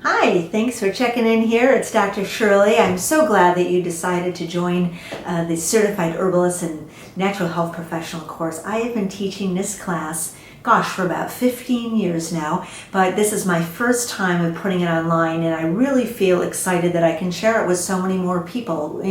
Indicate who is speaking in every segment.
Speaker 1: Hi, thanks for checking in here. It's Dr. Shirley. I'm so glad that you decided to join the Certified Herbalist and Natural Health Professional course. I have been teaching this class, for about 15 years now, but this is my first time of putting it online, and I really feel excited that I can share it with so many more people,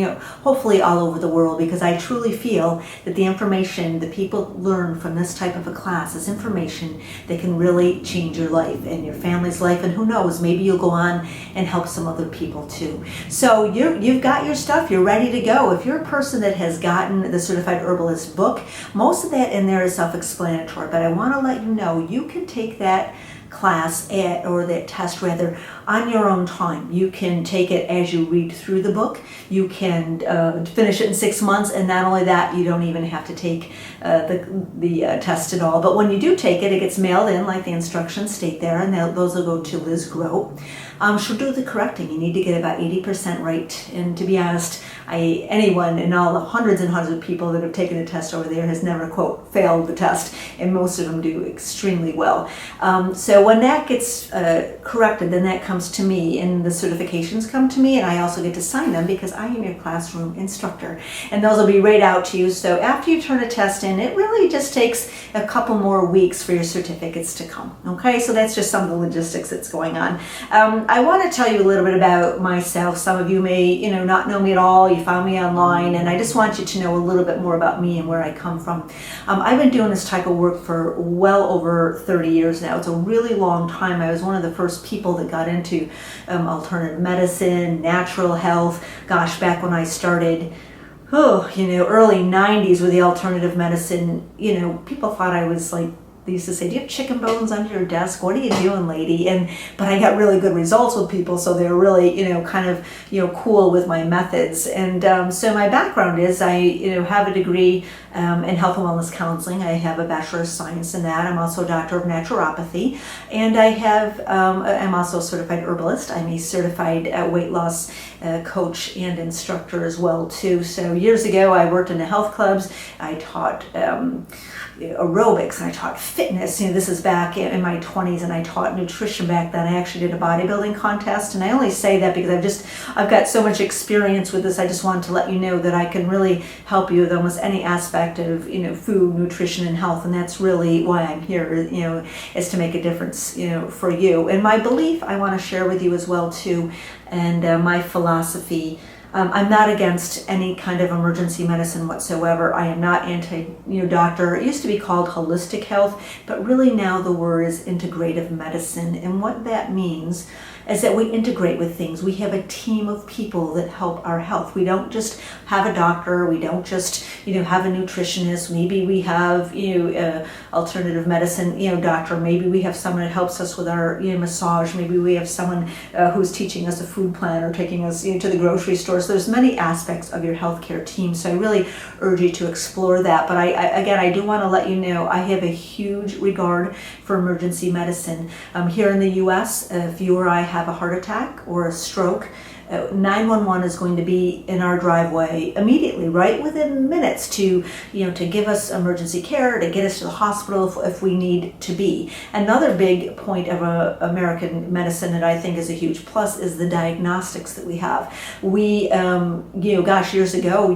Speaker 1: hopefully all over the world, because I truly feel that the information that people learn from this type of a class is information that can really change your life and your family's life, and who knows, maybe you'll go on and help some other people too. So you've got your stuff, you're ready to go. If you're a person that has gotten the Certified Herbalist book, most of that in there is self-explanatory, but I want to let you know you can take that class or that test rather on your own time. You can take it as you read through the book. You can finish it in 6 months, and not only that, you don't even have to take the test at all. But when you do take it, it gets mailed in like the instructions state there, and those will go to Liz Grote. She'll do the correcting. You need to get about 80% right. And to be honest, anyone in all the hundreds and hundreds of people that have taken the test over there has never, quote, failed the test, and most of them do extremely well. So when that gets corrected, then that comes to me, and the certifications come to me, and I also get to sign them because I am your classroom instructor, and those will be right out to you. So after you turn a test in, it really just takes a couple more weeks for your certificates to come. Okay, so that's just some of the logistics that's going on. I want to tell you a little bit about myself. Some of you may, not know me at all. You found me online, and I just want you to know a little bit more about me and where I come from. I've been doing this type of work for well over 30 years now. It's a really long time. I was one of the first people that got into alternative medicine, natural health. Back when I started, early 90s with the alternative medicine, people thought I was like, they used to say, do you have chicken bones under your desk? What are you doing, lady? But I got really good results with people, so they were really, cool with my methods. And so my background is I, have a degree in health and wellness counseling. I have a Bachelor of Science in that. I'm also a Doctor of Naturopathy, and I'm also a certified herbalist. I'm a certified weight loss coach and instructor as well too. So years ago, I worked in the health clubs. I taught aerobics, and I taught fitness. This is back in my 20s, and I taught nutrition back then. I actually did a bodybuilding contest, and I only say that because I've got so much experience with this. I just wanted to let you know that I can really help you with almost any aspect of food, nutrition, and health, and that's really why I'm here. Is to make a difference for you. And my belief I want to share with you as well too, and my philosophy. I'm not against any kind of emergency medicine whatsoever. I am not anti-doctor. It used to be called holistic health, but really now the word is integrative medicine. And what that means is that we integrate with things. We have a team of people that help our health. We don't just have a doctor. We don't just, have a nutritionist. Maybe we have, alternative medicine, doctor. Maybe we have someone that helps us with our, massage. Maybe we have someone who's teaching us a food plan or taking us, to the grocery store. So there's many aspects of your healthcare team. So I really urge you to explore that. But I do want to let you know I have a huge regard for emergency medicine. Here in the U.S., if you or I have a heart attack or a stroke, 911 is going to be in our driveway immediately, right within minutes to give us emergency care, to get us to the hospital if we need to be. Another big point of American medicine that I think is a huge plus is the diagnostics that we have. We, years ago,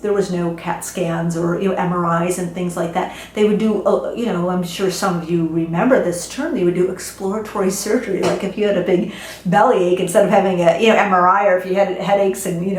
Speaker 1: there was no CAT scans or MRIs and things like that. They would do, I'm sure some of you remember this term. They would do exploratory surgery, like if you had a big bellyache, instead of having a MRI, or if you had headaches, and you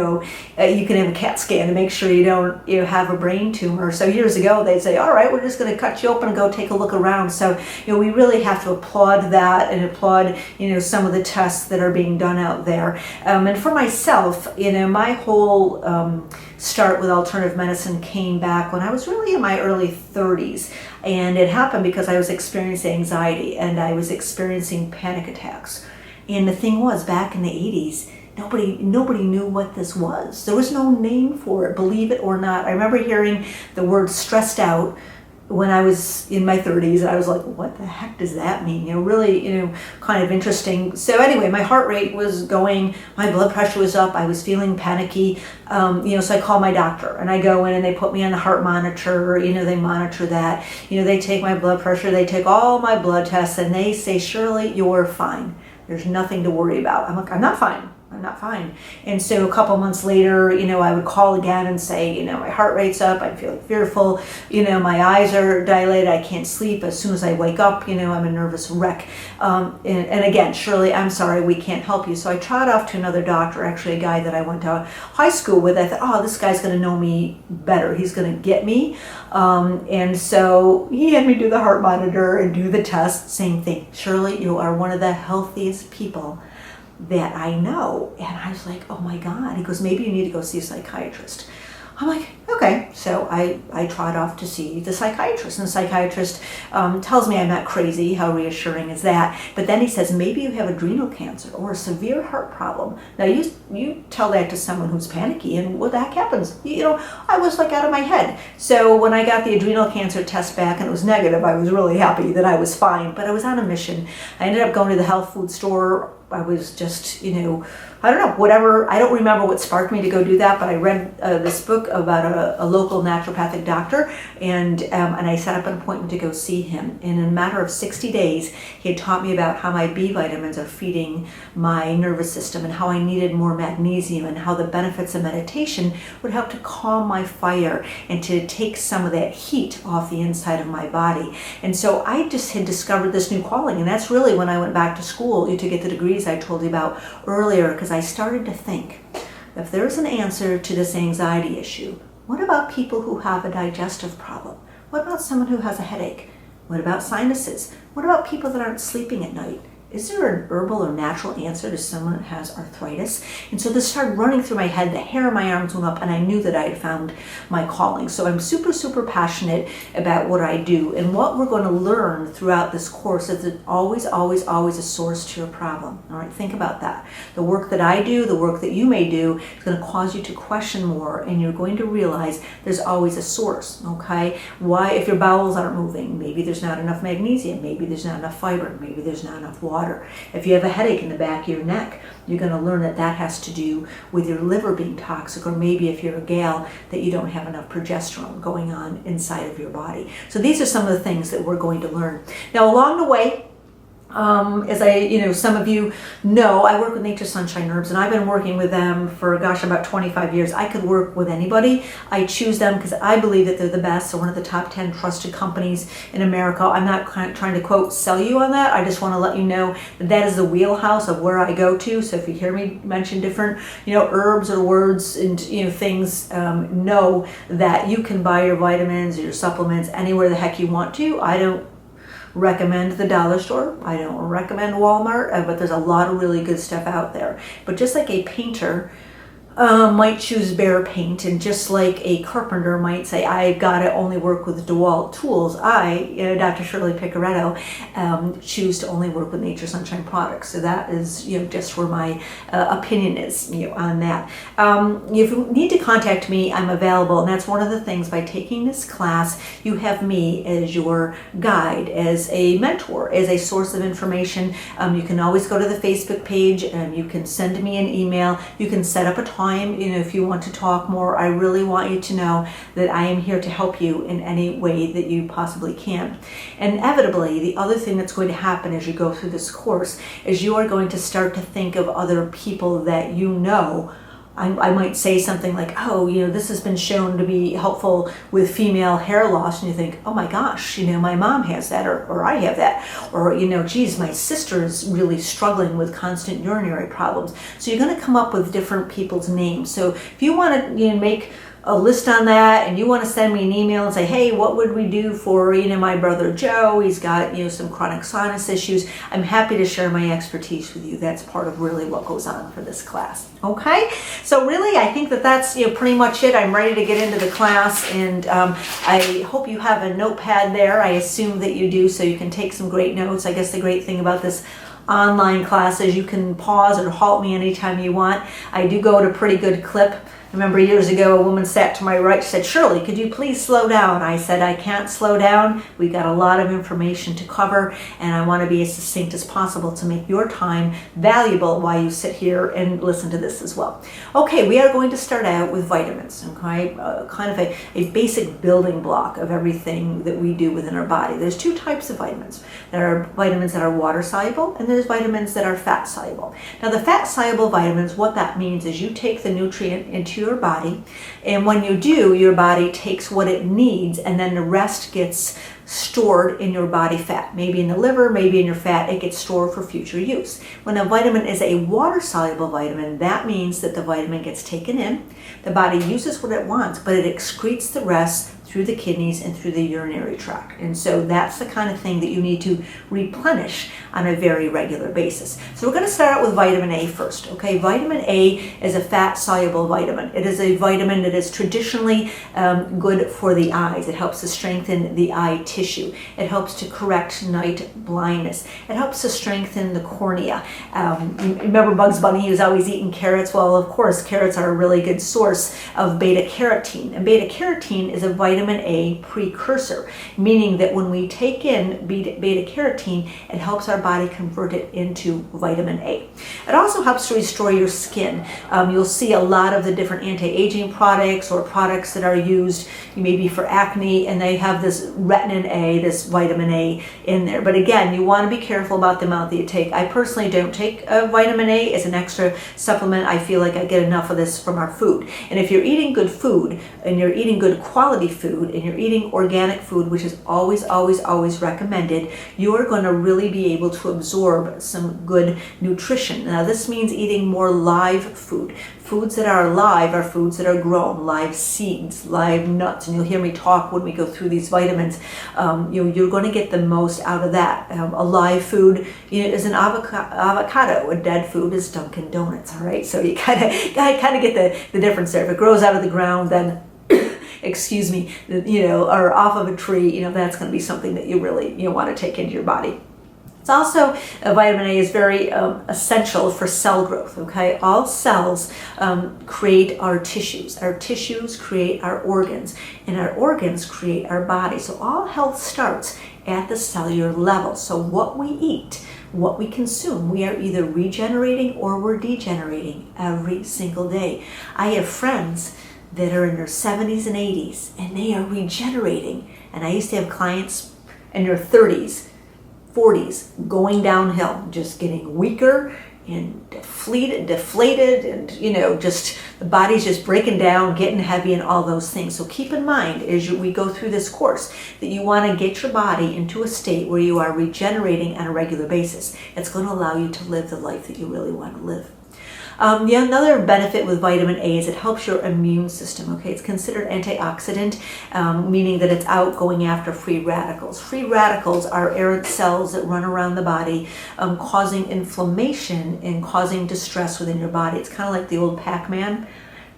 Speaker 1: can have a CAT scan to make sure you don't have a brain tumor. So years ago they'd say, all right, we're just going to cut you open and go take a look around. So we really have to applaud that and applaud some of the tests that are being done out there. And for myself, my whole start with alternative medicine came back when I was really in my early 30s, and it happened because I was experiencing anxiety and I was experiencing panic attacks. And the thing was, back in the 80s, nobody knew what this was. There was no name for it, believe it or not. I remember hearing the word stressed out when I was in my 30s, and I was like, what the heck does that mean? Really, kind of interesting. So anyway, my heart rate was going, my blood pressure was up, I was feeling panicky, so I call my doctor, and I go in and they put me on the heart monitor, they monitor that, they take my blood pressure, they take all my blood tests, and they say, Shirley, you're fine. There's nothing to worry about. I'm like, I'm not fine. I'm not fine. And so a couple months later, I would call again and say, my heart rate's up, I'm feeling fearful, my eyes are dilated, I can't sleep. As soon as I wake up, I'm a nervous wreck. And again, Shirley, I'm sorry, we can't help you. So I trot off to another doctor, actually a guy that I went to high school with. I thought, oh, this guy's going to know me better. He's going to get me. And so he had me do the heart monitor and do the test. Same thing. Shirley, you are one of the healthiest people that I know. And I was like, oh my God. He goes, maybe you need to go see a psychiatrist. I'm like, okay. So I trot off to see the psychiatrist. And the psychiatrist tells me I'm not crazy. How reassuring is that? But then he says, maybe you have adrenal cancer or a severe heart problem. Now you tell that to someone who's panicky, and what the heck happens? I was like out of my head. So when I got the adrenal cancer test back and it was negative, I was really happy that I was fine. But I was on a mission. I ended up going to the health food store. I was just, I don't know, whatever. I don't remember what sparked me to go do that, but I read this book about a local naturopathic doctor, and I set up an appointment to go see him. And in a matter of 60 days, he had taught me about how my B vitamins are feeding my nervous system and how I needed more magnesium and how the benefits of meditation would help to calm my fire and to take some of that heat off the inside of my body. And so I just had discovered this new calling, and that's really when I went back to school to get the degrees I told you about earlier, because I started to think, if there's an answer to this anxiety issue, what about people who have a digestive problem? What about someone who has a headache? What about sinuses? What about people that aren't sleeping at night? Is there an herbal or natural answer to someone that has arthritis? And so this started running through my head, the hair on my arms went up, and I knew that I had found my calling. So I'm super, super passionate about what I do. And what we're going to learn throughout this course is that always, always, always a source to your problem. All right, think about that. The work that I do, the work that you may do, is going to cause you to question more, and you're going to realize there's always a source, okay? Why, if your bowels aren't moving, maybe there's not enough magnesium, maybe there's not enough fiber, maybe there's not enough water. If you have a headache in the back of your neck, you're going to learn that that has to do with your liver being toxic, or maybe if you're a gal, that you don't have enough progesterone going on inside of your body. So these are some of the things that we're going to learn. Now, along the way, as some of you know, I work with Nature Sunshine Herbs, and I've been working with them for, about 25 years. I could work with anybody. I choose them because I believe that they're the best. So one of the top 10 trusted companies in America. I'm not trying to quote sell you on that. I just want to let you know that that is the wheelhouse of where I go to. So if you hear me mention different, herbs or words and, things, know that you can buy your vitamins or your supplements anywhere the heck you want to. I don't recommend the dollar store. I don't recommend Walmart, but there's a lot of really good stuff out there. But just like a painter might choose Behr paint, and just like a carpenter might say, I've got to only work with DeWalt tools, I, Dr. Shirley Picoretto, choose to only work with Nature Sunshine products. So that is, just where my opinion is, on that. If you need to contact me, I'm available, and that's one of the things. By taking this class, you have me as your guide, as a mentor, as a source of information. You can always go to the Facebook page, and you can send me an email. You can set up a time, if you want to talk more. I really want you to know that I am here to help you in any way that you possibly can. Inevitably, the other thing that's going to happen as you go through this course is you are going to start to think of other people that I might say something like, this has been shown to be helpful with female hair loss. And you think, oh my gosh, my mom has that, or I have that. Or, geez, my sister is really struggling with constant urinary problems. So you're going to come up with different people's names. So if you want to make a list on that, and you want to send me an email and say, hey, what would we do for, my brother Joe? He's got, some chronic sinus issues. I'm happy to share my expertise with you. That's part of really what goes on for this class. Okay? So really, I think that's, pretty much it. I'm ready to get into the class, and I hope you have a notepad there. I assume that you do, so you can take some great notes. I guess the great thing about this online class is you can pause or halt me anytime you want. I do go at a pretty good clip. I remember years ago, a woman sat to my right, she said, "Shirley, could you please slow down?" I said, "I can't slow down. We've got a lot of information to cover, and I want to be as succinct as possible to make your time valuable while you sit here and listen to this as well." Okay, we are going to start out with vitamins, okay? Kind of a basic building block of everything that we do within our body. There's two types of vitamins. There are vitamins that are water soluble, and there's vitamins that are fat soluble. Now, the fat soluble vitamins, what that means is you take the nutrient into your body, and when you do, your body takes what it needs, and then the rest gets stored in your body fat, maybe in the liver, maybe in your fat. It gets stored for future use. When a vitamin is a water soluble vitamin, that means that the vitamin gets taken in, the body uses what it wants, but it excretes the rest through the kidneys and through the urinary tract. And so that's the kind of thing that you need to replenish on a very regular basis. So we're going to start out with vitamin A first. Okay, vitamin A is a fat soluble vitamin. It is a vitamin that is traditionally good for the eyes. It helps to strengthen the eye tissue. It helps to correct night blindness. It helps to strengthen the cornea. Remember Bugs Bunny, he was always eating carrots. Well, of course, carrots are a really good source of beta carotene. And beta carotene is a vitamin A precursor, meaning that when we take in beta carotene, it helps our body convert it into vitamin A. It also helps to restore your skin. You'll see a lot of the different anti-aging products or products that are used maybe for acne, and they have this retin A, this vitamin A in there. But again, you want to be careful about the amount that you take. I personally don't take vitamin A as an extra supplement. I feel like I get enough of this from our food. And if you're eating good food and you're eating good quality food, and you're eating organic food, which is always, always, always recommended, you're going to really be able to absorb some good nutrition. Now, this means eating more live food. Foods that are live are foods that are grown, live seeds, live nuts. And you'll hear me talk when we go through these vitamins. You're going to get the most out of that. A live food is an avocado. A dead food is Dunkin' Donuts. All right, so you kind of get the difference there. If it grows out of the ground, then excuse me, or off of a tree, that's going to be something that you really want to take into your body. It's also, vitamin A is very essential for cell growth, okay? All cells create our tissues. Our tissues create our organs, and our organs create our body. So all health starts at the cellular level. So what we eat, what we consume, we are either regenerating or we're degenerating every single day. I have friends that are in their 70s and 80s, and they are regenerating. And I used to have clients in their 30s, 40s, going downhill, just getting weaker and deflated, and just the body's just breaking down, getting heavy, and all those things. So keep in mind as we go through this course that you want to get your body into a state where you are regenerating on a regular basis. It's going to allow you to live the life that you really want to live. Another benefit with vitamin A is it helps your immune system. Okay, it's considered antioxidant, meaning that it's out going after free radicals. Free radicals are errant cells that run around the body, causing inflammation and causing distress within your body. It's kind of like the old Pac-Man.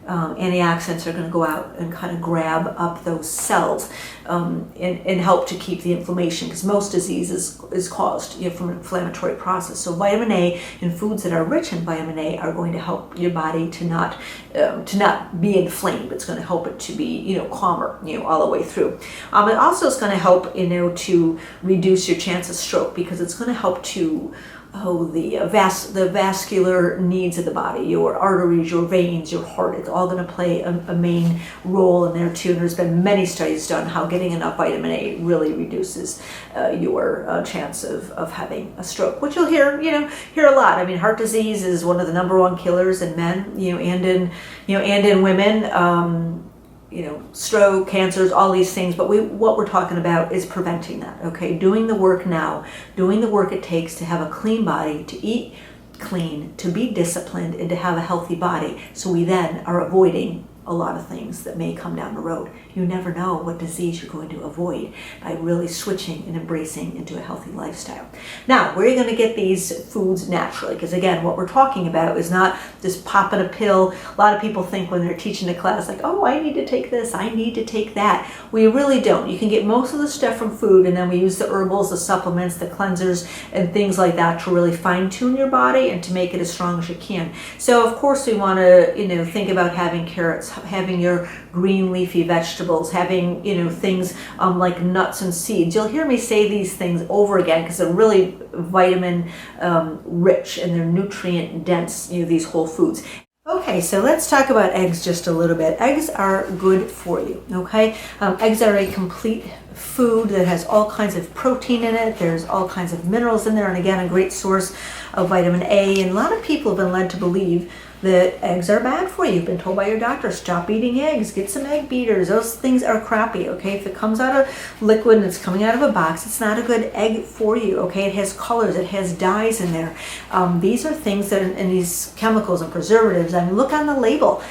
Speaker 1: Antioxidants are going to go out and kind of grab up those cells and help to keep the inflammation, because most disease is caused from an inflammatory process. So vitamin A and foods that are rich in vitamin A are going to help your body to not be inflamed. It's going to help it to be calmer all the way through. It also is going to help to reduce your chance of stroke, because it's going to help to the vascular needs of the body, your arteries, your veins, your heart. It's all going to play a main role in there too. And there's been many studies done how getting enough vitamin A really reduces your chance of having a stroke, which you'll hear a lot. I mean, heart disease is one of the #1 killers in men, and in women. Stroke, cancers, all these things, but what we're talking about is preventing that, okay? Doing the work now, doing the work it takes to have a clean body, to eat clean, to be disciplined, and to have a healthy body, so we then are avoiding a lot of things that may come down the road. You never know what disease you're going to avoid by really switching and embracing into a healthy lifestyle. Now, where are you going to get these foods naturally? Because again, what we're talking about is not just popping a pill. A lot of people think when they're teaching a class like, oh, I need to take this, I need to take that. We really don't. You can get most of the stuff from food, and then we use the herbals, the supplements, the cleansers, and things like that to really fine tune your body and to make it as strong as you can. So of course we want to, think about having carrots, having your green leafy vegetables, having, things like nuts and seeds. You'll hear me say these things over again because they're really vitamin rich and they're nutrient dense, these whole foods. Okay, so let's talk about eggs just a little bit. Eggs are good for you, okay? Eggs are a complete food that has all kinds of protein in it. There's all kinds of minerals in there, and again, a great source of vitamin A. And a lot of people have been led to believe that eggs are bad for you. You've been told by your doctor, stop eating eggs, get some egg beaters. Those things are crappy, okay? If it comes out of liquid and it's coming out of a box, it's not a good egg for you, okay? It has colors, it has dyes in there. These are things that are in these chemicals and preservatives. I mean, look on the label.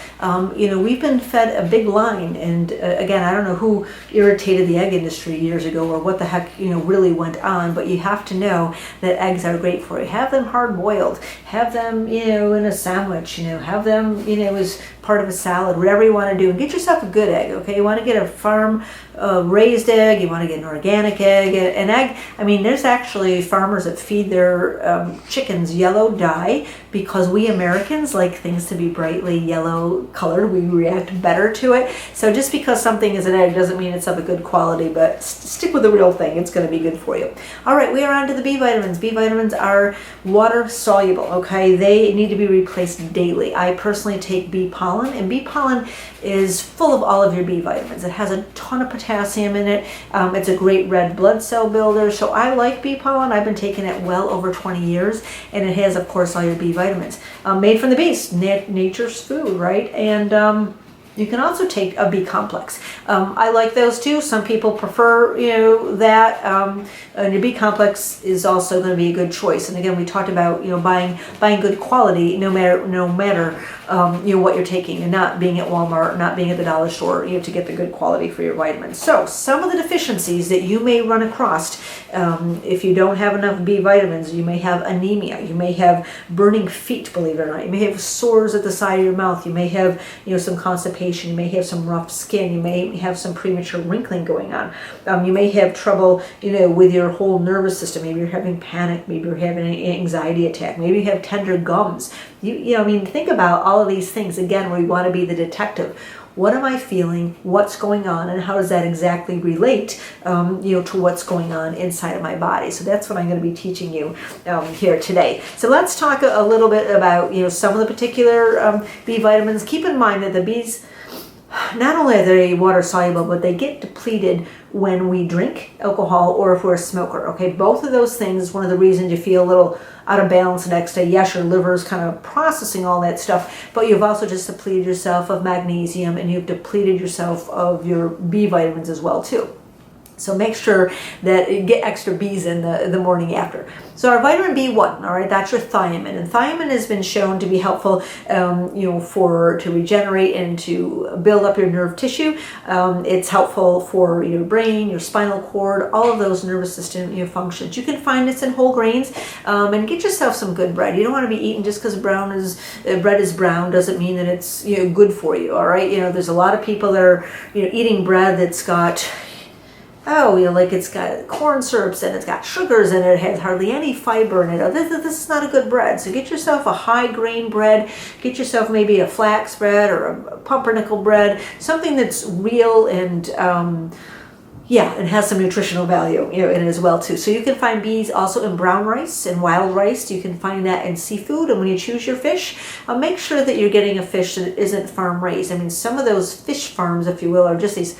Speaker 1: We've been fed a big line, and again, I don't know who irritated the egg industry years ago or what the heck, really went on, but you have to know that eggs are great for you. Have them hard boiled, have them, in a sandwich, have them, as part of a salad, whatever you want to do, and get yourself a good egg, okay? You want to get a farm raised egg, you want to get an organic egg, an egg. I mean, there's actually farmers that feed their chickens yellow dye because we Americans like things to be brightly yellow colored. We react better to it. So just because something is an egg doesn't mean it's of a good quality, but stick with the real thing. It's going to be good for you. All right, we are on to the B vitamins. B vitamins are water soluble, okay? They need to be replaced daily. I personally take bee pollen, and bee pollen is full of all of your B vitamins. It has a ton of potassium in it. It's a great red blood cell builder. So I like bee pollen. I've been taking it well over 20 years, and it has, of course, all your B vitamins. Made from the bees, nature's food, right? And you can also take a B complex. I like those too. Some people prefer, that. And your B complex is also going to be a good choice. And again, we talked about, buying good quality, no matter what you're taking, and not being at Walmart, not being at the dollar store, to get the good quality for your vitamins. So some of the deficiencies that you may run across, if you don't have enough B vitamins, you may have anemia, you may have burning feet, believe it or not, you may have sores at the side of your mouth, you may have, some constipation, you may have some rough skin, you may have some premature wrinkling going on, you may have trouble, with your whole nervous system. Maybe you're having panic, maybe you're having an anxiety attack, maybe you have tender gums. Think about all of these things again where you want to be the detective. What am I feeling? What's going on? And how does that exactly relate, to what's going on inside of my body? So that's what I'm going to be teaching you here today. So let's talk a little bit about, some of the particular B vitamins. Keep in mind that the Bs, not only are they water soluble, but they get depleted when we drink alcohol or if we're a smoker, okay? Both of those things, one of the reasons you feel a little out of balance the next day. Yes, your liver's kind of processing all that stuff, but you've also just depleted yourself of magnesium, and you've depleted yourself of your B vitamins as well too. So make sure that you get extra B's in the morning after. So our vitamin B1, all right, that's your thiamine. And thiamine has been shown to be helpful, to regenerate and to build up your nerve tissue. It's helpful for your brain, your spinal cord, all of those nervous system functions. You can find this in whole grains, and get yourself some good bread. You don't want to be eating just because bread is brown doesn't mean that it's good for you. All right, there's a lot of people that are eating bread that's got it's got corn syrups and it's got sugars in it. It has hardly any fiber in it. This is not a good bread. So get yourself a high grain bread. Get yourself maybe a flax bread or a pumpernickel bread, something that's real and it has some nutritional value in it as well too. So you can find B's also in brown rice and wild rice. You can find that in seafood. And when you choose your fish, make sure that you're getting a fish that isn't farm raised. I mean, some of those fish farms, if you will, are just these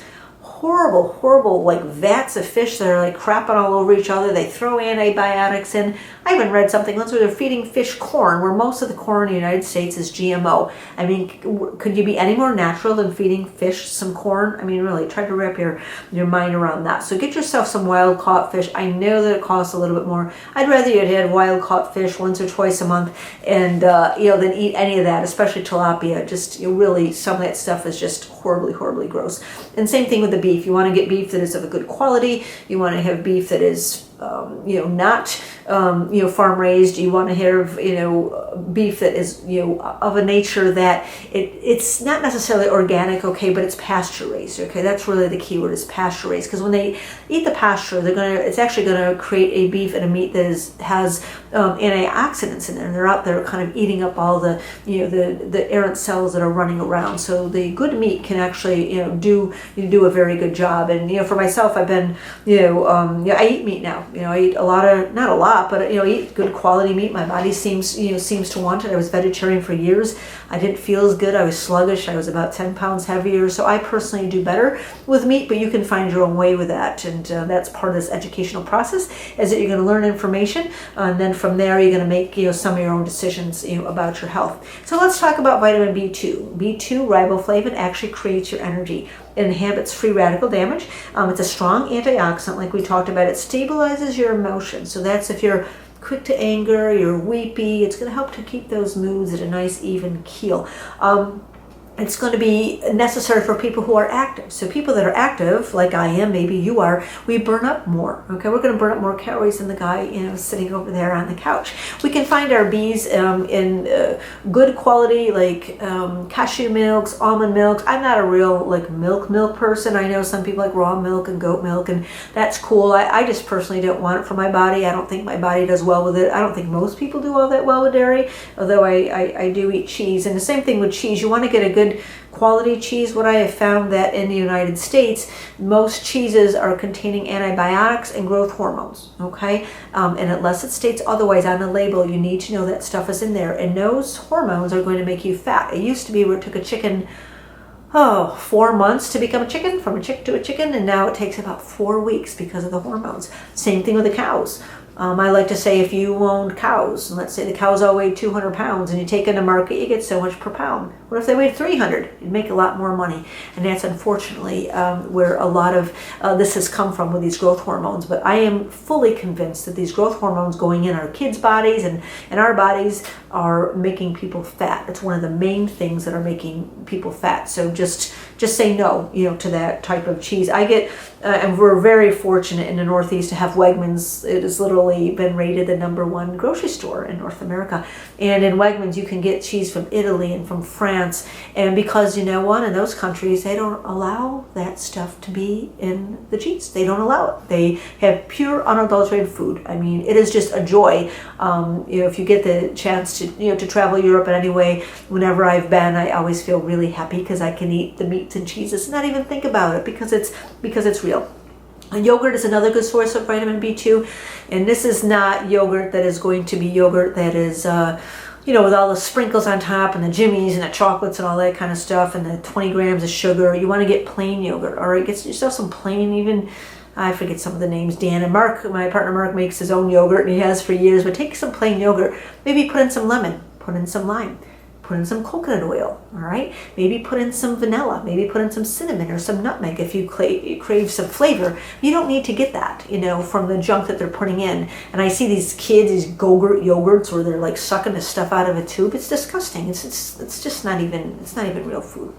Speaker 1: horrible, horrible, like vats of fish that are like crapping all over each other. They throw antibiotics in. I even read something once where they're feeding fish corn, where most of the corn in the United States is GMO. I mean, could you be any more natural than feeding fish some corn? I mean, really, try to wrap your mind around that. So get yourself some wild caught fish. I know that it costs a little bit more. I'd rather you'd had wild caught fish once or twice a month, and than eat any of that, especially tilapia. Just really, some of that stuff is just horribly, horribly gross. And same thing with the beef. You want to get beef that is of a good quality. You want to have beef that is not farm raised. You want to have beef that is of a nature that it's not necessarily organic, okay, but it's pasture raised, okay. That's really the key word, is pasture raised, because when they eat the pasture, it's actually gonna create a beef and a meat that has antioxidants in there, and they're out there kind of eating up all the the errant cells that are running around. So the good meat can actually do a very good job. And for myself, I've been I eat meat now. I eat a lot of, not a lot, but I eat good quality meat. My body seems to want it. I was vegetarian for years. I didn't feel as good. I was sluggish. I was about 10 pounds heavier. So I personally do better with meat, but you can find your own way with that. And that's part of this educational process, is that you're going to learn information, and then from there you're going to make some of your own decisions about your health. So let's talk about vitamin B2. B2 riboflavin actually creates your energy. It inhibits free radical damage. It's a strong antioxidant, like we talked about. It stabilizes your emotions. So that's if you're quick to anger, you're weepy, it's going to help to keep those moods at a nice even keel. It's going to be necessary for people who are active. So people that are active, like I am, maybe you are, we burn up more. Okay, we're going to burn up more calories than the guy sitting over there on the couch. We can find our bees in good quality, like cashew milks, almond milks. I'm not a real milk person. I know some people like raw milk and goat milk, and that's cool. I just personally don't want it for my body. I don't think my body does well with it. I don't think most people do all that well with dairy, although I do eat cheese. And the same thing with cheese. You want to get a good quality cheese. What I have found that in the United States, most cheeses are containing antibiotics and growth hormones, okay? And unless it states otherwise on the label, you need to know that stuff is in there. And those hormones are going to make you fat. It used to be where it took a chicken 4 months to become a chicken, from a chick to a chicken, and now it takes about 4 weeks because of the hormones. Same thing with the cows. I like to say, if you owned cows, and let's say the cows all weigh 200 pounds, and you take in the market, you get so much per pound. What if they weighed 300? You'd make a lot more money. And that's unfortunately where a lot of this has come from with these growth hormones. But I am fully convinced that these growth hormones going in our kids' bodies and our bodies are making people fat. It's one of the main things that are making people fat. So just say no, to that type of cheese. I get, and we're very fortunate in the Northeast to have Wegmans. It has literally been rated the #1 grocery store in North America. And in Wegmans, you can get cheese from Italy and from France. And because, in those countries, they don't allow that stuff to be in the cheese. They don't allow it. They have pure, unadulterated food. I mean, it is just a joy. If you get the chance to travel Europe in any way, whenever I've been, I always feel really happy because I can eat the meats and cheeses and not even think about it because it's real. Yogurt is another good source of vitamin B2, and this is not yogurt that is going to be yogurt that is with all the sprinkles on top and the jimmies and the chocolates and all that kind of stuff and the 20 grams of sugar. You want to get plain yogurt, all right? Get yourself some plain, even, I forget some of the names. Dan and Mark, my partner Mark, makes his own yogurt, and he has for years. But take some plain yogurt. Maybe put in some lemon. Put in some lime. Put in some coconut oil, all right? Maybe put in some vanilla. Maybe put in some cinnamon or some nutmeg if you crave some flavor. You don't need to get that, from the junk that they're putting in. And I see these kids, these Go-Gurt yogurts, where they're like sucking the stuff out of a tube. It's disgusting. It's just not even real food.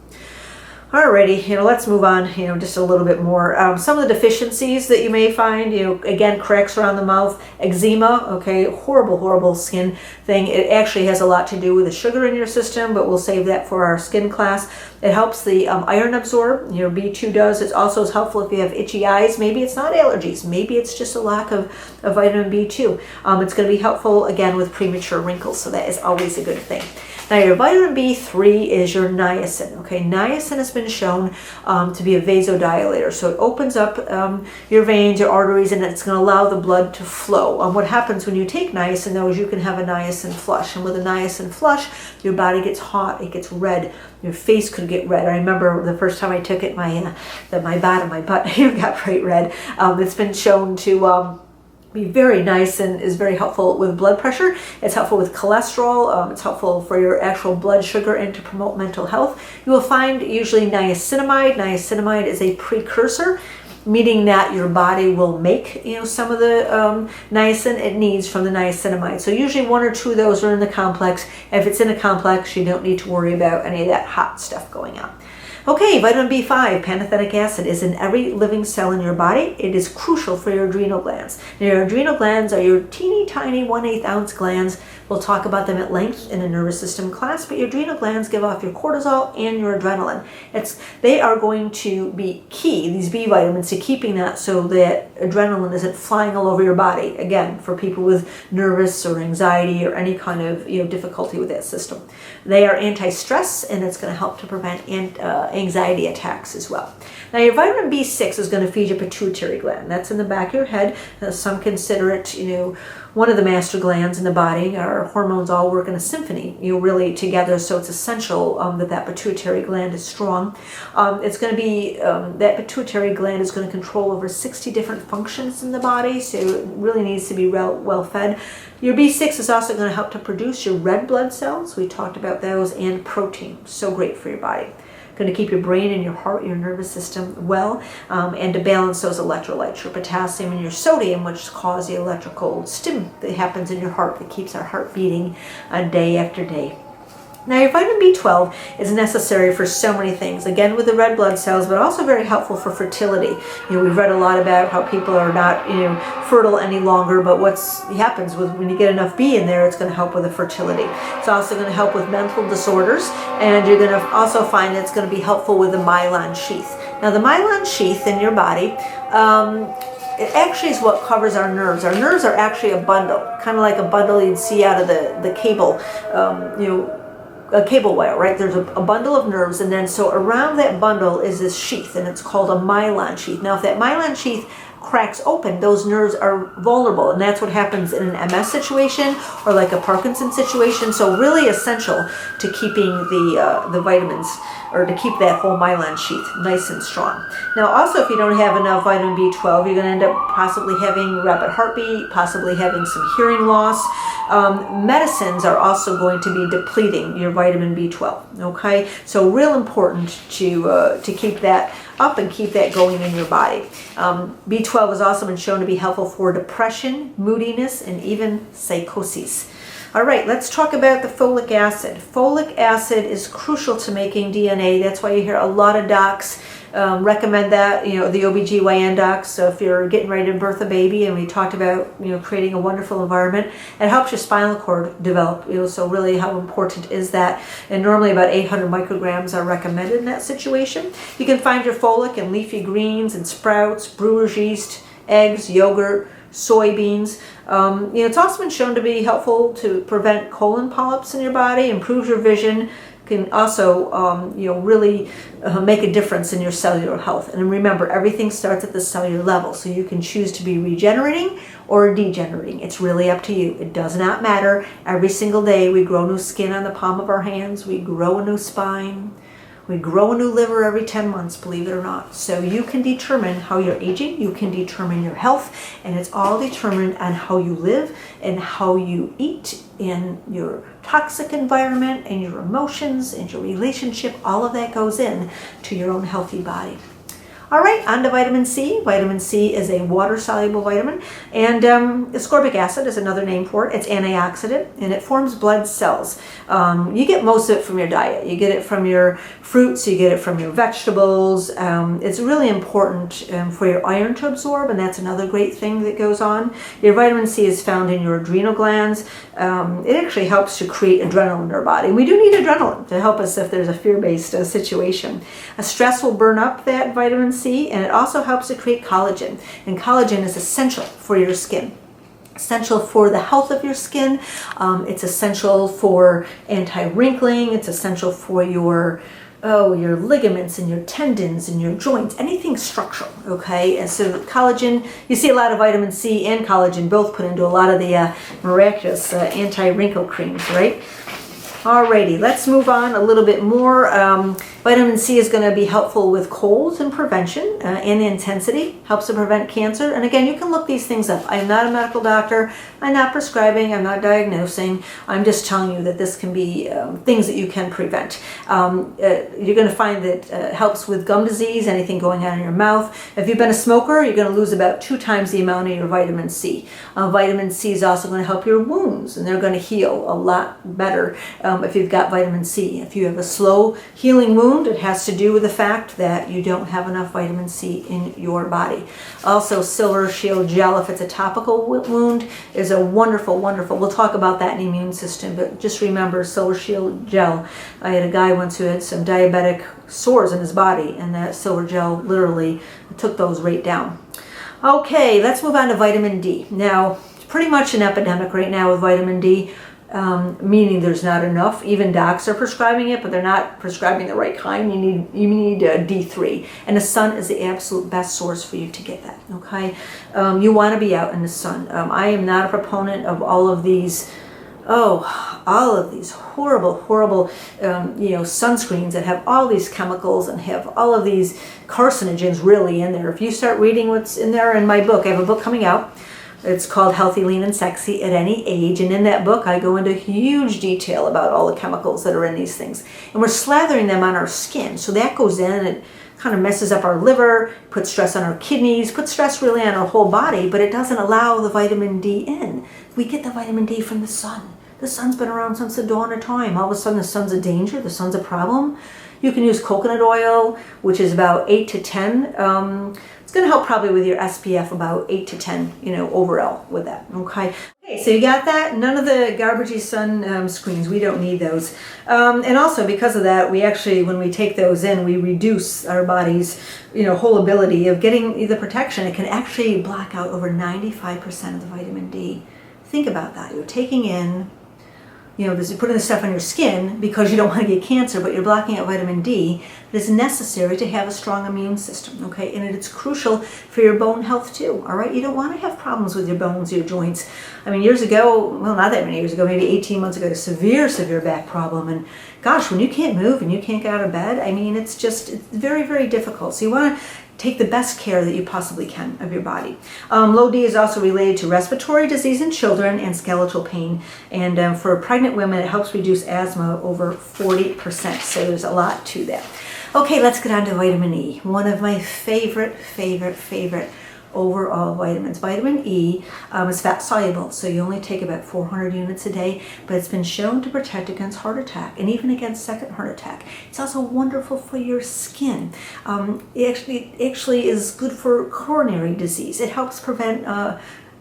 Speaker 1: Alrighty, let's move on, just a little bit more. Some of the deficiencies that you may find, again, cracks around the mouth, eczema, okay, horrible skin thing. It actually has a lot to do with the sugar in your system, but we'll save that for our skin class. It helps the iron absorb, B2 does. It's also helpful if you have itchy eyes. Maybe it's not allergies. Maybe it's just a lack of vitamin B2. It's going to be helpful, again, with premature wrinkles, so that is always a good thing. Now, your vitamin B3 is your niacin, okay? Niacin has been been shown to be a vasodilator. So it opens up your veins, your arteries, and it's going to allow the blood to flow. What happens when you take niacin, though, is you can have a niacin flush. And with a niacin flush, your body gets hot, it gets red. Your face could get red. I remember the first time I took it, my butt here got bright red. It's been shown to be very nice and is very helpful with blood pressure. It's helpful with cholesterol. It's helpful for your actual blood sugar and to promote mental health. You will find usually niacinamide. Niacinamide is a precursor, meaning that your body will make some of the niacin it needs from the niacinamide. So usually 1 or 2 of those are in the complex. If it's in a complex, you don't need to worry about any of that hot stuff going on. Okay, vitamin B5, pantothenic acid, is in every living cell in your body. It is crucial for your adrenal glands. Now, your adrenal glands are your teeny tiny 1/8 ounce glands. We'll talk about them at length in a nervous system class, but your adrenal glands give off your cortisol and your adrenaline. They are going to be key, these B vitamins, to keeping that so that adrenaline isn't flying all over your body. Again, for people with nervous or anxiety or any kind of difficulty with that system. They are anti-stress, and it's going to help to prevent anxiety attacks as well. Now, your vitamin B6 is going to feed your pituitary gland. That's in the back of your head. Some consider it, one of the master glands in the body. Our hormones all work in a symphony, really together. So it's essential that pituitary gland is strong. It's going to be that pituitary gland is going to control over 60 different functions in the body. So it really needs to be well fed. Your B6 is also going to help to produce your red blood cells. We talked about those, and protein. So great for your body. Going to keep your brain and your heart, your nervous system well, and to balance those electrolytes, your potassium and your sodium, which cause the electrical stim that happens in your heart that keeps our heart beating day after day. Now, your vitamin B12 is necessary for so many things, again with the red blood cells, but also very helpful for fertility. We've read a lot about how people are not fertile any longer, but what happens when you get enough B in there, it's going to help with the fertility. It's also going to help with mental disorders, and you're going to also find that it's going to be helpful with the myelin sheath. Now, the myelin sheath in your body, it actually is what covers our nerves. Our nerves are actually a bundle, kind of like a bundle you'd see out of the cable, a cable wire, right? There's a bundle of nerves, and then so around that bundle is this sheath, and it's called a myelin sheath. Now, if that myelin sheath cracks open, those nerves are vulnerable, and that's what happens in an MS situation or like a Parkinson's situation. So really essential to keeping the vitamins, or to keep that whole myelin sheath nice and strong. Now, also, if you don't have enough vitamin B12, you're going to end up possibly having rapid heartbeat, possibly having some hearing loss. Medicines are also going to be depleting your vitamin B12. Okay, so real important to keep that up and keep that going in your body. B12 has also been shown to be helpful for depression, moodiness, and even psychoses. All right, let's talk about the folic acid. Folic acid is crucial to making DNA. That's why you hear a lot of docs recommend that, the OBGYN docs. So if you're getting ready to birth a baby, and we talked about, creating a wonderful environment, it helps your spinal cord develop, so really how important is that? And normally about 800 micrograms are recommended in that situation. You can find your folic in leafy greens and sprouts, brewer's yeast, eggs, yogurt, soybeans. It's also been shown to be helpful to prevent colon polyps in your body, improves your vision, can also really make a difference in your cellular health. And remember, everything starts at the cellular level, so you can choose to be regenerating or degenerating. It's really up to you. It does not matter. Every single day we grow new skin on the palm of our hands, we grow a new spine, we grow a new liver every 10 months, believe it or not. So you can determine how you're aging, you can determine your health, and it's all determined on how you live and how you eat, in your toxic environment, and your emotions, and your relationship. All of that goes in to your own healthy body. All right, on to vitamin C. Vitamin C is a water-soluble vitamin, and ascorbic acid is another name for it. It's antioxidant, and it forms blood cells. You get most of it from your diet. You get it from your fruits, you get it from your vegetables. It's really important for your iron to absorb, and that's another great thing that goes on. Your vitamin C is found in your adrenal glands. It actually helps to create adrenaline in our body. We do need adrenaline to help us if there's a fear-based situation. Stress will burn up that vitamin C, and it also helps to create collagen. And collagen is essential for your skin. Essential for the health of your skin. It's essential for anti-wrinkling. It's essential for your your ligaments and your tendons and your joints, anything structural, okay? And so collagen, you see a lot of vitamin C and collagen both put into a lot of the miraculous anti-wrinkle creams, right? Alrighty, let's move on a little bit more. Vitamin C is going to be helpful with colds and prevention and intensity, helps to prevent cancer. And again, you can look these things up. I'm not a medical doctor. I'm not prescribing. I'm not diagnosing. I'm just telling you that this can be things that you can prevent. You're going to find that it helps with gum disease, anything going on in your mouth. If you've been a smoker, you're going to lose about 2 times the amount of your vitamin C. Vitamin C is also going to help your wounds, and they're going to heal a lot better if you've got vitamin C. If you have a slow healing wound, it has to do with the fact that you don't have enough vitamin C in your body. Also, Silver Shield Gel, if it's a topical wound, is a wonderful, we'll talk about that in the immune system, but just remember Silver Shield Gel. I had a guy once who had some diabetic sores in his body, and that Silver Gel literally took those right down. Okay, let's move on to vitamin D. Now, it's pretty much an epidemic right now with vitamin D. Meaning there's not enough. Even docs are prescribing it, but they're not prescribing the right kind. You need D3, and the sun is the absolute best source for you to get that. Okay, you want to be out in the sun. I am not a proponent of all of these horrible sunscreens that have all these chemicals and have all of these carcinogens really in there. If you start reading what's in there in my book, I have a book coming out. It's called Healthy, Lean, and Sexy at Any Age. And in that book, I go into huge detail about all the chemicals that are in these things. And we're slathering them on our skin. So that goes in and it kind of messes up our liver, puts stress on our kidneys, puts stress really on our whole body, but it doesn't allow the vitamin D in. We get the vitamin D from the sun. The sun's been around since the dawn of time. All of a sudden, the sun's a danger. The sun's a problem. You can use coconut oil, which is about 8 to 10. It's going to help probably with your SPF about 8 to 10, overall with that. Okay. Okay, so you got that. None of the garbagey sun screens. We don't need those. And also because of that, we actually, when we take those in, we reduce our body's, whole ability of getting the protection. It can actually block out over 95% of the vitamin D. Think about that. You're taking in, you're putting this stuff on your skin because you don't want to get cancer, but you're blocking out vitamin D that is necessary to have a strong immune system, okay? And it's crucial for your bone health too, all right? You don't want to have problems with your bones, your joints. I mean, years ago, well, not that many years ago, maybe 18 months ago, a severe back problem. And gosh, when you can't move and you can't get out of bed, I mean, it's very, very difficult. So you want to take the best care that you possibly can of your body. Low D is also related to respiratory disease in children and skeletal pain. And for pregnant women, it helps reduce asthma over 40%. So there's a lot to that. Okay, let's get on to vitamin E. One of my favorite overall vitamins. Vitamin E is fat soluble, so you only take about 400 units a day, but it's been shown to protect against heart attack and even against second heart attack. It's also wonderful for your skin. It actually is good for coronary disease. It helps prevent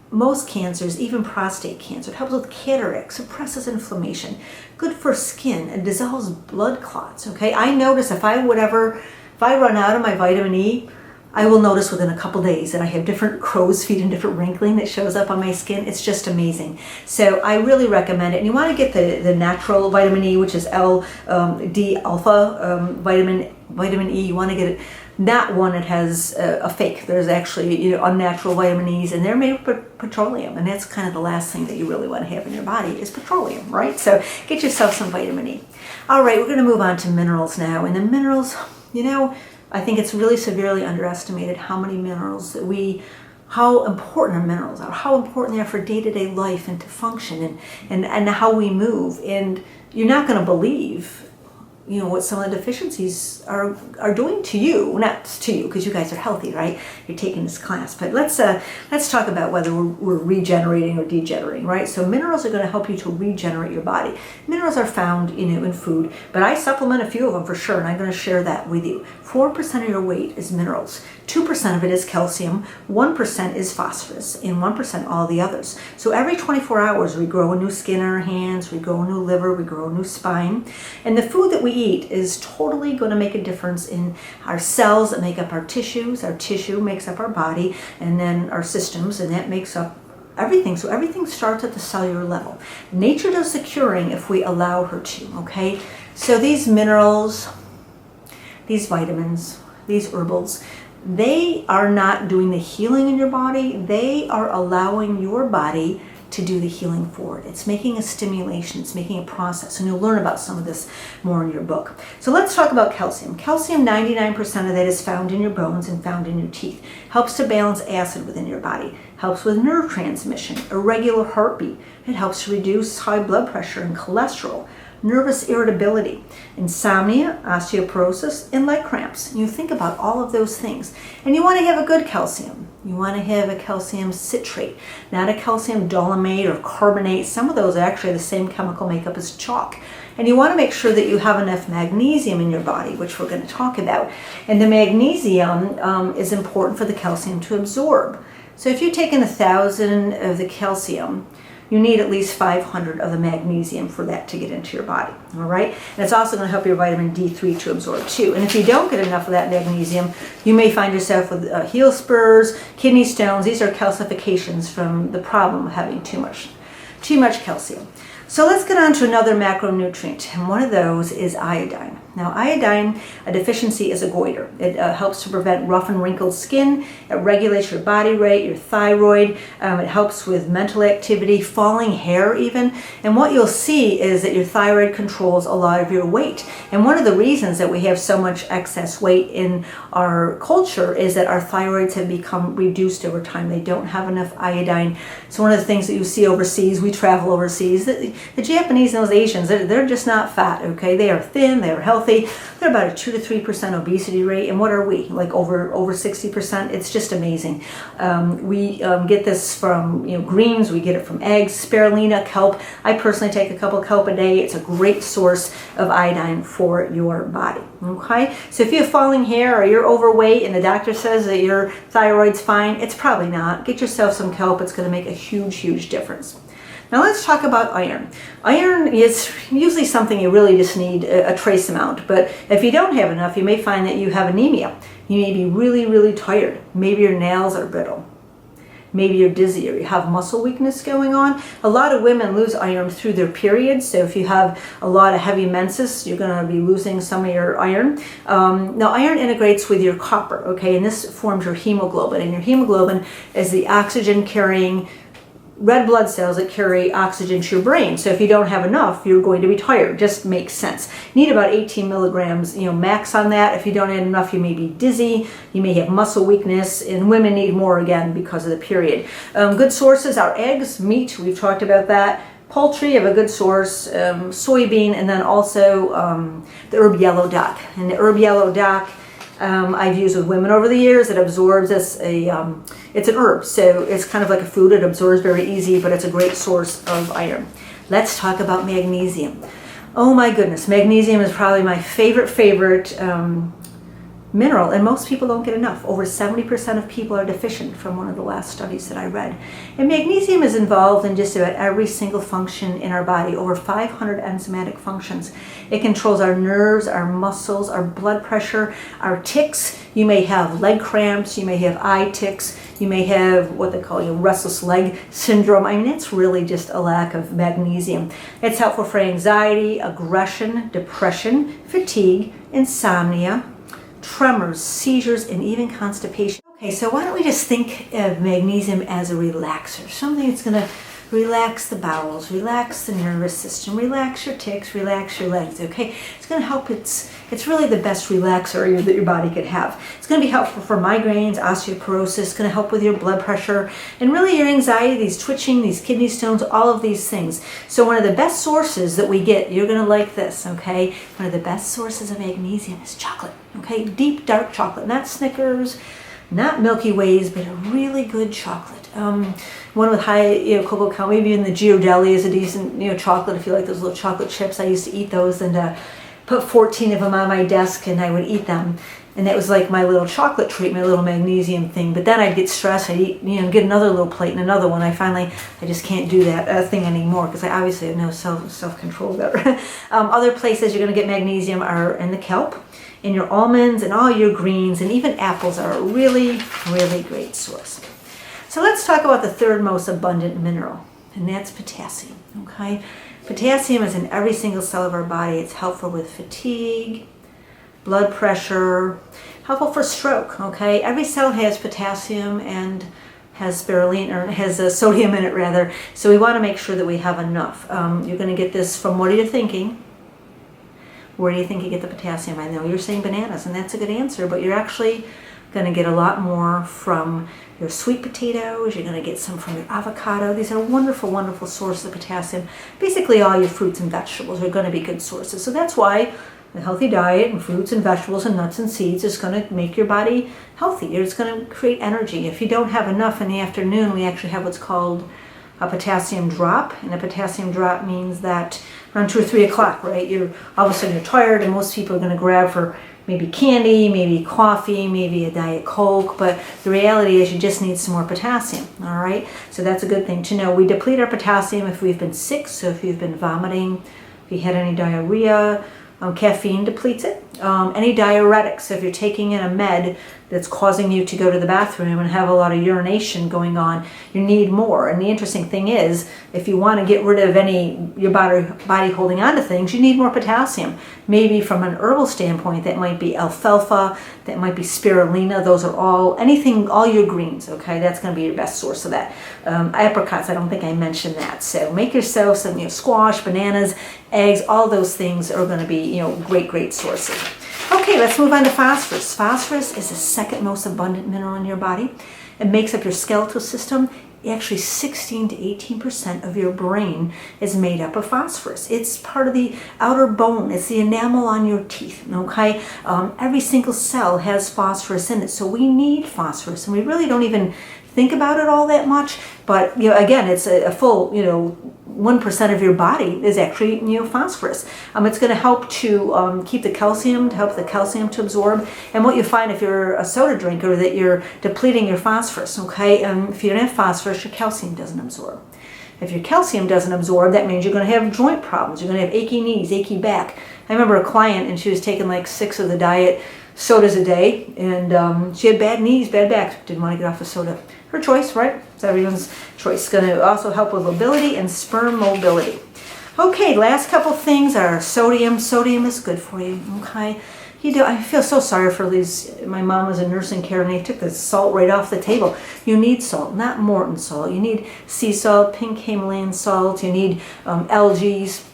Speaker 1: most cancers, even prostate cancer. It helps with cataracts, suppresses inflammation. Good for skin. It dissolves blood clots, okay? I notice if I run out of my vitamin E, I will notice within a couple days that I have different crow's feet and different wrinkling that shows up on my skin. It's just amazing. So I really recommend it. And you want to get the natural vitamin E, which is L-D alpha vitamin E. You want to get it, not one that has a fake. There's actually unnatural vitamin E's, and they're made with petroleum. And that's kind of the last thing that you really want to have in your body is petroleum, right? So get yourself some vitamin E. All right, we're going to move on to minerals now. And the minerals, I think it's really severely underestimated how many minerals how important our minerals are, how important they are for day-to-day life and to function and how we move. And you're not going to believe, what some of the deficiencies are doing to you. Not to you, because you guys are healthy, right? You're taking this class. But let's talk about whether we're regenerating or degenerating, right? So minerals are going to help you to regenerate your body. Minerals are found, in food, but I supplement a few of them for sure, and I'm going to share that with you. 4% of your weight is minerals. 2% of it is calcium, 1% is phosphorus, and 1% all the others. So every 24 hours, we grow a new skin in our hands, we grow a new liver, we grow a new spine. And the food that we eat is totally going to make a difference in our cells that make up our tissues. Our tissue makes up our body, and then our systems, and that makes up everything. So everything starts at the cellular level. Nature does the curing if we allow her to, okay? So these minerals, these vitamins, these herbals, they are not doing the healing in your body. They are allowing your body to do the healing for it. It's making a stimulation, it's making a process, and you'll learn about some of this more in your book. So let's talk about calcium. Calcium, 99% of that is found in your bones and found in your teeth. Helps to balance acid within your body, helps with nerve transmission, irregular heartbeat. It helps to reduce high blood pressure and cholesterol, nervous irritability, insomnia, osteoporosis, and leg cramps. You think about all of those things. And you want to have a good calcium. You want to have a calcium citrate, not a calcium dolomate or carbonate. Some of those are actually the same chemical makeup as chalk. And you want to make sure that you have enough magnesium in your body, which we're going to talk about. And the magnesium is important for the calcium to absorb. So if you take in 1,000 of the calcium, you need at least 500 of the magnesium for that to get into your body, all right? And it's also going to help your vitamin D3 to absorb too. And if you don't get enough of that magnesium, you may find yourself with heel spurs, kidney stones. These are calcifications from the problem of having too much calcium. So let's get on to another macronutrient, and one of those is iodine. Now, iodine, a deficiency is a goiter. It helps to prevent rough and wrinkled skin. It regulates your body rate, your thyroid. It helps with mental activity, falling hair even. And what you'll see is that your thyroid controls a lot of your weight. And one of the reasons that we have so much excess weight in our culture is that our thyroids have become reduced over time. They don't have enough iodine. So one of the things that you see overseas, we travel overseas, the Japanese and those Asians, they're just not fat, okay? They are thin, they are healthy. They're about a 2 to 3% obesity rate. And what are we? Like over 60%? It's just amazing. We get this from greens. We get it from eggs, spirulina, kelp. I personally take a cup of kelp a day. It's a great source of iodine for your body, okay? So if you have falling hair or you're overweight and the doctor says that your thyroid's fine, it's probably not. Get yourself some kelp. It's going to make a huge, huge difference. Now let's talk about iron. Iron is usually something you really just need a trace amount, but if you don't have enough, you may find that you have anemia. You may be really, really tired. Maybe your nails are brittle. Maybe you're dizzy or you have muscle weakness going on. A lot of women lose iron through their periods, so if you have a lot of heavy menses, you're going to be losing some of your iron. Now, iron integrates with your copper, okay, and this forms your hemoglobin, and your hemoglobin is the oxygen-carrying red blood cells that carry oxygen to your brain. So if you don't have enough, you're going to be tired. Just makes sense. You need about 18 milligrams, max on that. If you don't have enough, you may be dizzy. You may have muscle weakness, and women need more again because of the period. Good sources are eggs, meat. We've talked about that. Poultry of a good source, soybean, and then also the herb yellow dock. And the herb yellow dock I've used with women over the years. It absorbs as it's an herb, so it's kind of like a food. It absorbs very easy, but it's a great source of iron. Let's talk about magnesium. Oh my goodness, magnesium is probably my favorite mineral, and most people don't get enough. Over 70% of people are deficient from one of the last studies that I read. And magnesium is involved in just about every single function in our body, over 500 enzymatic functions. It controls our nerves, our muscles, our blood pressure, our tics. You may have leg cramps, you may have eye tics, you may have what they call restless leg syndrome. I mean, it's really just a lack of magnesium. It's helpful for anxiety, aggression, depression, fatigue, insomnia, tremors, seizures, and even constipation. Okay, so why don't we just think of magnesium as a relaxer, something that's going to relax the bowels, relax the nervous system, relax your tics, relax your legs, okay? It's going to help. It's really the best relaxer that your body could have. It's going to be helpful for migraines, osteoporosis. It's going to help with your blood pressure and really your anxiety, these twitching, these kidney stones, all of these things. So one of the best sources that we get, you're going to like this, okay? One of the best sources of magnesium is chocolate, okay? Deep, dark chocolate, not Snickers, not Milky Ways, but a really good chocolate. One with high, cocoa count. Maybe even the Ghirardelli is a decent, chocolate. If you like those little chocolate chips, I used to eat those and put 14 of them on my desk, and I would eat them. And that was like my little chocolate treat, my little magnesium thing. But then I'd get stressed. I'd eat, get another little plate and another one. I just can't do that thing anymore because I obviously have no self-control there. Other places you're going to get magnesium are in the kelp, in your almonds, and all your greens, and even apples are a really, really great source. So let's talk about the third most abundant mineral, and that's potassium, okay? Potassium is in every single cell of our body. It's helpful with fatigue, blood pressure, helpful for stroke, okay? Every cell has potassium and has spirulina, or has sodium in it rather, so we want to make sure that we have enough. You're going to get this from what are you thinking? Where do you think you get the potassium? I know you're saying bananas, and that's a good answer, but you're actually going to get a lot more from your sweet potatoes. You're going to get some from your avocado. These are wonderful, wonderful sources of potassium. Basically, all your fruits and vegetables are going to be good sources. So that's why a healthy diet and fruits and vegetables and nuts and seeds is going to make your body healthy. It's going to create energy. If you don't have enough in the afternoon, we actually have what's called a potassium drop. And a potassium drop means that around 2 or 3 o'clock, right? All of a sudden you're tired, and most people are going to grab for maybe candy, maybe coffee, maybe a Diet Coke, but the reality is you just need some more potassium, all right? So that's a good thing to know. We deplete our potassium if we've been sick, so if you've been vomiting, if you had any diarrhea, caffeine depletes it. Any diuretics, so if you're taking in a med that's causing you to go to the bathroom and have a lot of urination going on, you need more. And the interesting thing is, if you want to get rid of your body holding on to things, you need more potassium. Maybe from an herbal standpoint, that might be alfalfa, that might be spirulina. Those are all your greens, okay? That's going to be your best source of that. Apricots, I don't think I mentioned that. So make yourself some squash, bananas, eggs, all those things are going to be great sources. Okay, let's move on to phosphorus. Phosphorus is the second most abundant mineral in your body. It makes up your skeletal system. Actually, 16 to 18% of your brain is made up of phosphorus. It's part of the outer bone. It's the enamel on your teeth, okay? Every single cell has phosphorus in it, so we need phosphorus, and we really don't even think about it all that much. But again, it's a full 1% of your body is actually phosphorus. It's going to help to keep the calcium, to help the calcium to absorb. And what you find if you're a soda drinker, that you're depleting your phosphorus, okay? If you don't have phosphorus, your calcium doesn't absorb. If your calcium doesn't absorb, that means you're going to have joint problems. You're going to have achy knees, achy back. I remember a client, and she was taking like 6 of the diet sodas a day, and she had bad knees, bad back, didn't want to get off the soda. Her choice, right? It's everyone's choice. It's going to also help with mobility and sperm mobility. Okay, last couple things are sodium. Sodium is good for you, okay? I feel so sorry for these. My mom was in nursing care, and they took the salt right off the table. You need salt, not Morton salt. You need sea salt, pink Himalayan salt. You need algaes.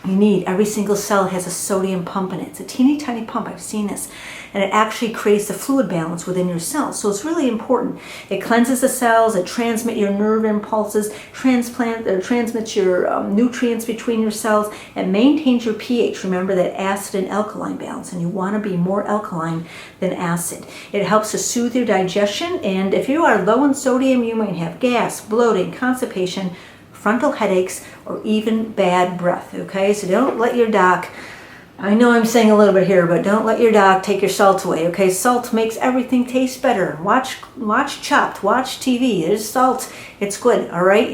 Speaker 1: You need, every single cell has a sodium pump in it. It's a teeny tiny pump, I've seen this. And it actually creates a fluid balance within your cells. So it's really important. It cleanses the cells, it transmits your nerve impulses, transmits your nutrients between your cells, and maintains your pH. Remember that acid and alkaline balance, and you want to be more alkaline than acid. It helps to soothe your digestion, and if you are low in sodium, you might have gas, bloating, constipation, frontal headaches, or even bad breath, okay? So don't let your doc, I know I'm saying a little bit here, but don't let your doc take your salt away, okay? Salt makes everything taste better. Watch Chopped, watch TV. There's salt, it's good, all right?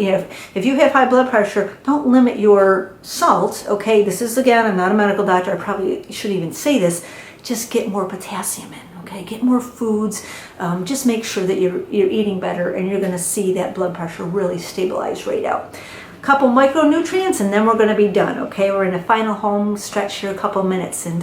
Speaker 1: If you have high blood pressure, don't limit your salt, okay? This is, again, I'm not a medical doctor, I probably shouldn't even say this, just get more potassium in. Okay, get more foods. Just make sure that you're eating better, and you're going to see that blood pressure really stabilize right out. A couple micronutrients, and then we're going to be done. Okay, we're in a final home stretch here, a couple minutes, and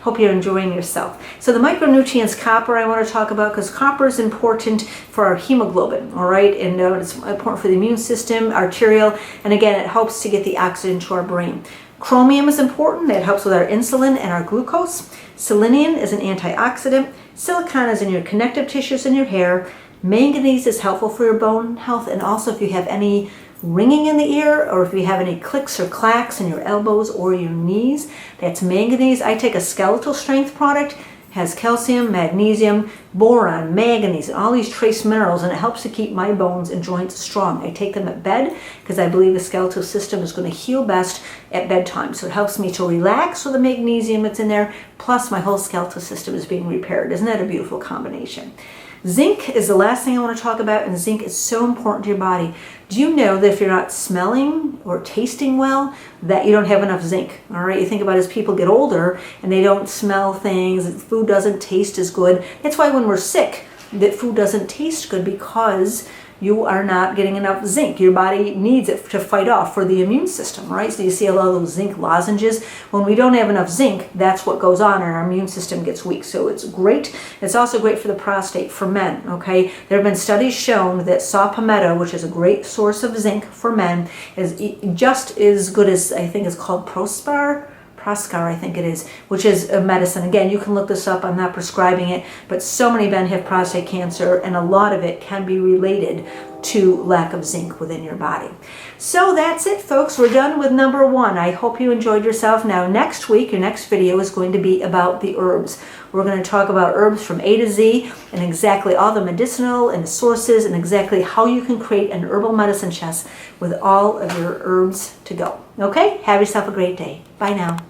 Speaker 1: hope you're enjoying yourself. So the micronutrients, copper, I want to talk about, because copper is important for our hemoglobin. All right, and it's important for the immune system, arterial, and again, it helps to get the oxygen to our brain. Chromium is important. It helps with our insulin and our glucose. Selenium is an antioxidant. Silicon is in your connective tissues in your hair. Manganese is helpful for your bone health, and also if you have any ringing in the ear, or if you have any clicks or clacks in your elbows or your knees, that's manganese. I take a skeletal strength product, has calcium, magnesium, boron, manganese, and all these trace minerals, and it helps to keep my bones and joints strong. I take them at bed because I believe the skeletal system is going to heal best at bedtime. So it helps me to relax with the magnesium that's in there, plus my whole skeletal system is being repaired. Isn't that a beautiful combination? Zinc is the last thing I want to talk about, and zinc is so important to your body. Do you know that if you're not smelling or tasting well, that you don't have enough zinc? All right, you think about as people get older and they don't smell things, food doesn't taste as good. That's why when we're sick, that food doesn't taste good, because you are not getting enough zinc. Your body needs it to fight off for the immune system, right? So you see a lot of those zinc lozenges. When we don't have enough zinc, that's what goes on, and our immune system gets weak. So it's great. It's also great for the prostate for men, okay? There have been studies shown that saw palmetto, which is a great source of zinc for men, is just as good as, I think it's called Proscar, I think it is, which is a medicine. Again, you can look this up. I'm not prescribing it, but so many men have prostate cancer, and a lot of it can be related to lack of zinc within your body. So that's it, folks. We're done with number 1. I hope you enjoyed yourself. Now, next week, your next video is going to be about the herbs. We're going to talk about herbs from A to Z and exactly all the medicinal and the sources and exactly how you can create an herbal medicine chest with all of your herbs to go. Okay? Have yourself a great day. Bye now.